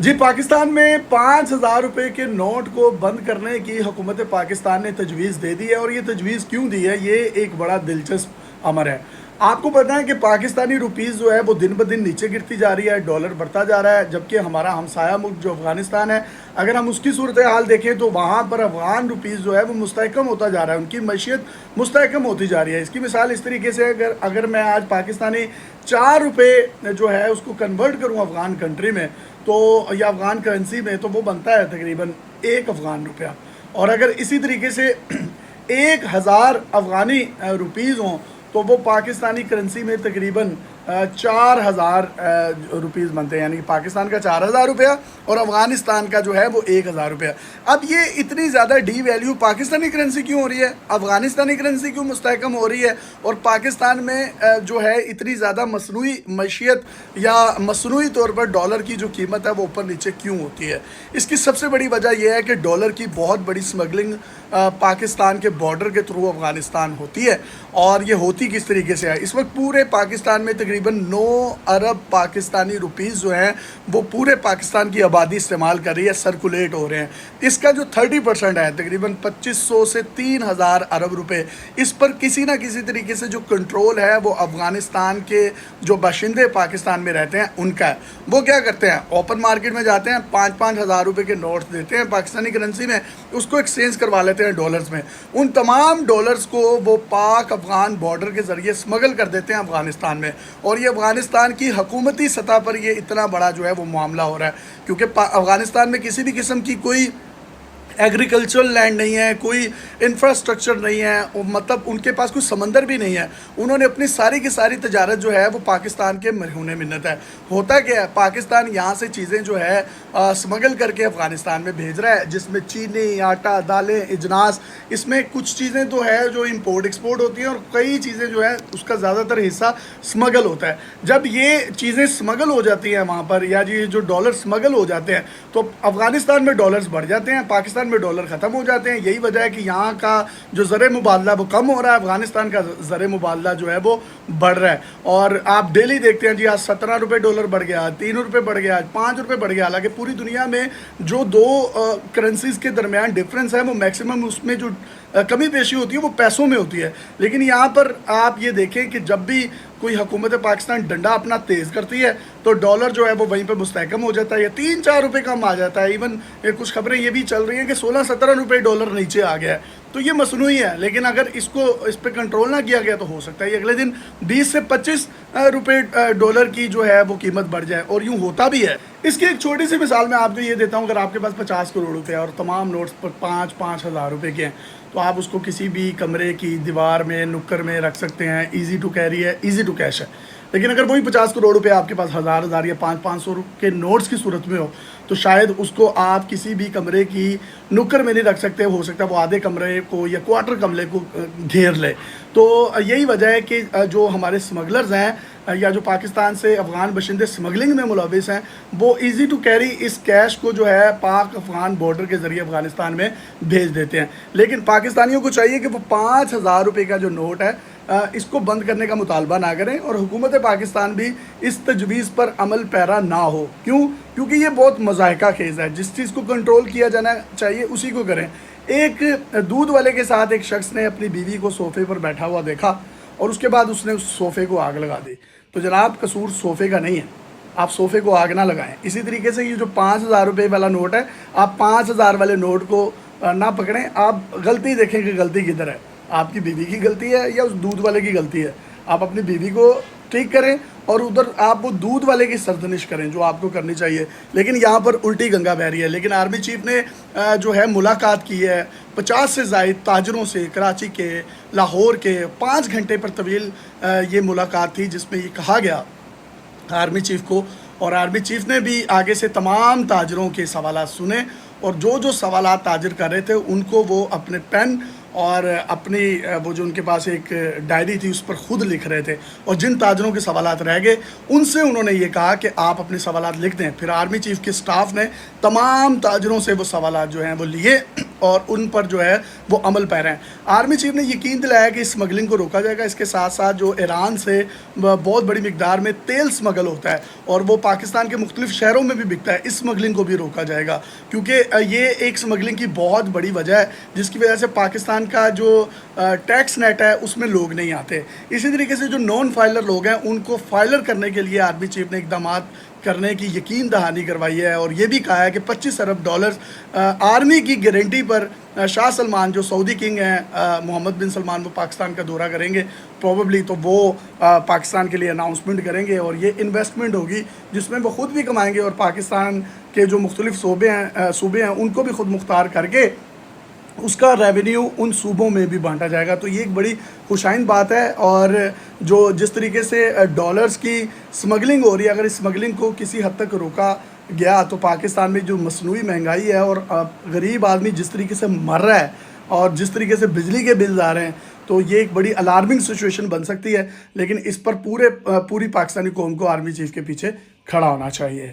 جی پاکستان میں 5,000 روپے کے نوٹ کو بند کرنے کی حکومت پاکستان نے تجویز دے دی ہے، اور یہ تجویز کیوں دی ہے، یہ ایک بڑا دلچسپ امر ہے۔ آپ کو پتہ ہے کہ پاکستانی روپیز جو ہے وہ دن بدن نیچے گرتی جا رہی ہے، ڈالر بڑھتا جا رہا ہے، جبکہ ہمارا ہمسایہ ملک جو افغانستان ہے، اگر ہم اس کی صورتحال دیکھیں تو وہاں پر افغان روپیز جو ہے وہ مستحکم ہوتا جا رہا ہے، ان کی معیشت مستحکم ہوتی جا رہی ہے۔ اس کی مثال اس طریقے سے اگر میں آج پاکستانی 4 روپے جو ہے اس کو کنورٹ کروں افغان کنٹری میں تو یا افغان کرنسی میں، تو وہ بنتا ہے تقریباً 1 افغان روپیہ۔ اور اگر اسی طریقے سے 1,000 افغانی روپیز ہوں تو وہ پاکستانی کرنسی میں تقریباً 4,000 روپیز بنتے ہیں، یعنی کہ پاکستان کا 4,000 روپیہ اور افغانستان کا جو ہے وہ 1,000 روپیہ۔ اب یہ اتنی زیادہ ڈی ویلیو پاکستانی کرنسی کیوں ہو رہی ہے، افغانستانی کرنسی کیوں مستحکم ہو رہی ہے، اور پاکستان میں جو ہے اتنی زیادہ مصنوعی معیشت یا مصنوعی طور پر ڈالر کی جو قیمت ہے وہ اوپر نیچے کیوں ہوتی ہے؟ اس کی سب سے بڑی وجہ یہ ہے کہ ڈالر کی بہت بڑی سمگلنگ پاکستان کے بارڈر کے تھرو افغانستان ہوتی ہے، اور یہ ہوتی کس طریقے سے ہے؟ اس وقت پورے پاکستان میں تقریباً 9 ارب پاکستانی روپیز جو ہیں وہ پورے پاکستان کی آبادی استعمال کر رہی ہے، سرکولیٹ ہو رہے ہیں۔ اس کا جو 30% ہے تقریباً 2,500 سے 3,000 ارب روپے، اس پر کسی نہ کسی طریقے سے جو کنٹرول ہے وہ افغانستان کے جو باشندے پاکستان میں رہتے ہیں ان کا ہے۔ وہ کیا کرتے ہیں؟ اوپن مارکیٹ میں جاتے ہیں، 5,000 روپے کے نوٹ دیتے ہیں پاکستانی کرنسی میں، اس کو ایکسچینج کروا لیتے ہیں ڈالرز میں۔ ان تمام ڈالرز کو وہ پاک افغان بارڈر کے ذریعے سمگل کر دیتے ہیں افغانستان میں، اور یہ افغانستان کی حکومتی سطح پر یہ اتنا بڑا جو ہے وہ معاملہ ہو رہا ہے، کیونکہ افغانستان میں کسی بھی قسم کی کوئی ایگریکلچرل لینڈ نہیں ہے، کوئی انفراسٹرکچر نہیں ہے، مطلب ان کے پاس کوئی سمندر بھی نہیں ہے۔ انہوں نے اپنی ساری کی ساری تجارت جو ہے وہ پاکستان کے مرہون منت ہے۔ ہوتا کیا ہے؟ پاکستان یہاں سے چیزیں جو ہے سمگل کر کے افغانستان میں بھیج رہا ہے، جس میں چینی، آٹا، دالیں، اجناس، اس میں کچھ چیزیں تو ہے جو امپورٹ ایکسپورٹ ہوتی ہیں، اور کئی چیزیں جو ہے اس کا زیادہ تر حصہ سمگل ہوتا ہے۔ جب یہ چیزیں سمگل ہو جاتی ہیں وہاں پر، یا جی جو ڈالر سمگل ہو جاتے ہیں، تو افغانستان میں ڈالرز بڑھ جاتے ہیں، پاکستان میں ڈالر ختم ہو جاتے ہیں۔ یہی وجہ ہے کہ یہاں کا جو زر مبادلہ وہ کم ہو رہا ہے، افغانستان کا زر مبادلہ جو ہے وہ بڑھ رہا ہے۔ اور آپ ڈیلی دیکھتے ہیں جی آج 17 روپے ڈالر بڑھ گیا، 3 روپے بڑھ گیا، 5 روپے بڑھ گیا، حالانکہ پوری دنیا میں جو دو کرنسیز کے درمیان ڈفرنس ہے وہ میکسیمم اس میں جو کمی بیشی ہوتی ہے وہ پیسوں میں ہوتی ہے۔ لیکن یہاں پر آپ یہ دیکھیں کہ جب بھی کوئی حکومت پاکستان ڈنڈا اپنا تیز کرتی ہے تو ڈالر جو ہے وہ وہیں پہ مستحکم ہو جاتا ہے، یا 3-4 روپے کم آ جاتا ہے۔ ایون کچھ خبریں یہ بھی چل رہی ہیں کہ 16-17 روپے ڈالر نیچے آ گیا ہے۔ تو یہ مصنوعی ہے، لیکن اگر اس پہ کنٹرول نہ کیا گیا تو ہو سکتا ہے یہ اگلے دن 20 سے 25 روپے ڈالر کی جو ہے وہ قیمت بڑھ جائے، اور یوں ہوتا بھی ہے۔ اس کی ایک چھوٹی سی مثال میں آپ کو یہ دیتا ہوں، اگر آپ کے پاس 50 کروڑ روپے اور تمام نوٹس پر 5-5 ہزار روپے کے ہیں، تو آپ اس کو کسی بھی کمرے کی دیوار میں، نکر میں رکھ سکتے ہیں، ایزی ٹو کیری ہے، ایزی ٹو کیش ہے۔ لیکن اگر وہی 50 کروڑ روپے آپ کے پاس 1,000 یا 500 کے نوٹس کی صورت میں ہو تو شاید اس کو آپ کسی بھی کمرے کی نکر میں نہیں رکھ سکتے، ہو سکتا ہے وہ آدھے کمرے کو یا کوارٹر کمرے کو گھیر لے۔ تو یہی وجہ ہے کہ جو ہمارے سمگلرز ہیں یا جو پاکستان سے افغان باشندے سمگلنگ میں ملوث ہیں، وہ ایزی ٹو کیری اس کیش کو جو ہے پاک افغان بارڈر کے ذریعے افغانستان میں بھیج دیتے ہیں۔ لیکن پاکستانیوں کو چاہیے کہ وہ 5,000 روپے کا جو نوٹ ہے اس کو بند کرنے کا مطالبہ نہ کریں، اور حکومت پاکستان بھی اس تجویز پر عمل پیرا نہ ہو۔ کیونکہ یہ بہت مضحکہ خیز ہے۔ جس چیز کو کنٹرول کیا جانا چاہیے اسی کو کریں۔ ایک دودھ والے کے ساتھ ایک شخص نے اپنی بیوی کو صوفے پر بیٹھا ہوا دیکھا، اور اس کے بعد اس نے اس صوفے کو آگ لگا دی۔ تو جناب قصور صوفے کا نہیں ہے، آپ صوفے کو آگ نہ لگائیں۔ اسی طریقے سے یہ جو 5,000 روپے والا نوٹ ہے، آپ 5,000 والے نوٹ کو نہ پکڑیں، آپ غلطی دیکھیں کہ غلطی کدھر ہے، آپ کی بیوی کی غلطی ہے یا اس دودھ والے کی غلطی ہے۔ آپ اپنی بیوی کو ٹھیک کریں اور ادھر آپ وہ دودھ والے کی سرزنش کریں جو آپ کو کرنی چاہیے۔ لیکن یہاں پر الٹی گنگا بہ رہی ہے۔ لیکن آرمی چیف نے جو ہے ملاقات کی ہے 50 سے زائد تاجروں سے، کراچی کے، لاہور کے، 5 گھنٹے پر طویل یہ ملاقات تھی، جس میں یہ کہا گیا آرمی چیف کو، اور آرمی چیف نے بھی آگے سے تمام تاجروں کے سوالات سنے، اور جو سوالات تاجر کر رہے تھے ان کو وہ اپنے پین اور اپنی وہ جو ان کے پاس ایک ڈائری تھی اس پر خود لکھ رہے تھے، اور جن تاجروں کے سوالات رہ گئے ان سے انہوں نے یہ کہا کہ آپ اپنے سوالات لکھ دیں۔ پھر آرمی چیف کے سٹاف نے تمام تاجروں سے وہ سوالات جو ہیں وہ لیے، اور ان پر جو ہے وہ عمل پیرا ہیں۔ آرمی چیف نے یقین دلایا کہ اسمگلنگ کو روکا جائے گا۔ اس کے ساتھ ساتھ جو ایران سے بہت بڑی مقدار میں تیل سمگل ہوتا ہے اور وہ پاکستان کے مختلف شہروں میں بھی بکتا ہے، اس سمگلنگ کو بھی روکا جائے گا، کیونکہ یہ ایک سمگلنگ کی بہت بڑی وجہ ہے جس کی وجہ سے پاکستان کا جو ٹیکس نیٹ ہے اس میں لوگ نہیں آتے۔ اسی طریقے سے جو نان فائلر لوگ ہیں ان کو فائلر کرنے کے لیے آرمی چیف نے اقدامات کرنے کی یقین دہانی کروائی ہے، اور یہ بھی کہا ہے کہ $25 ارب آرمی کی گارنٹی پر شاہ سلمان جو سعودی کنگ ہیں، محمد بن سلمان، وہ پاکستان کا دورہ کریں گے پروبیبلی، تو وہ پاکستان کے لیے اناؤنسمنٹ کریں گے اور یہ انویسٹمنٹ ہوگی جس میں وہ خود بھی کمائیں گے اور پاکستان کے جو مختلف صوبے ہیں ان کو بھی خود مختار کر کے اس کا ریونیو ان صوبوں میں بھی بانٹا جائے گا۔ تو یہ ایک بڑی خوشائند بات ہے، اور جو جس طریقے سے ڈالرز کی سمگلنگ ہو رہی ہے، اگر اس سمگلنگ کو کسی حد تک روکا گیا تو پاکستان میں جو مصنوعی مہنگائی ہے اور غریب آدمی جس طریقے سے مر رہا ہے اور جس طریقے سے بجلی کے بلز آ رہے ہیں، تو یہ ایک بڑی الارمنگ سچویشن بن سکتی ہے، لیکن اس پر پوری پاکستانی قوم کو آرمی چیف کے پیچھے کھڑا ہونا چاہیے۔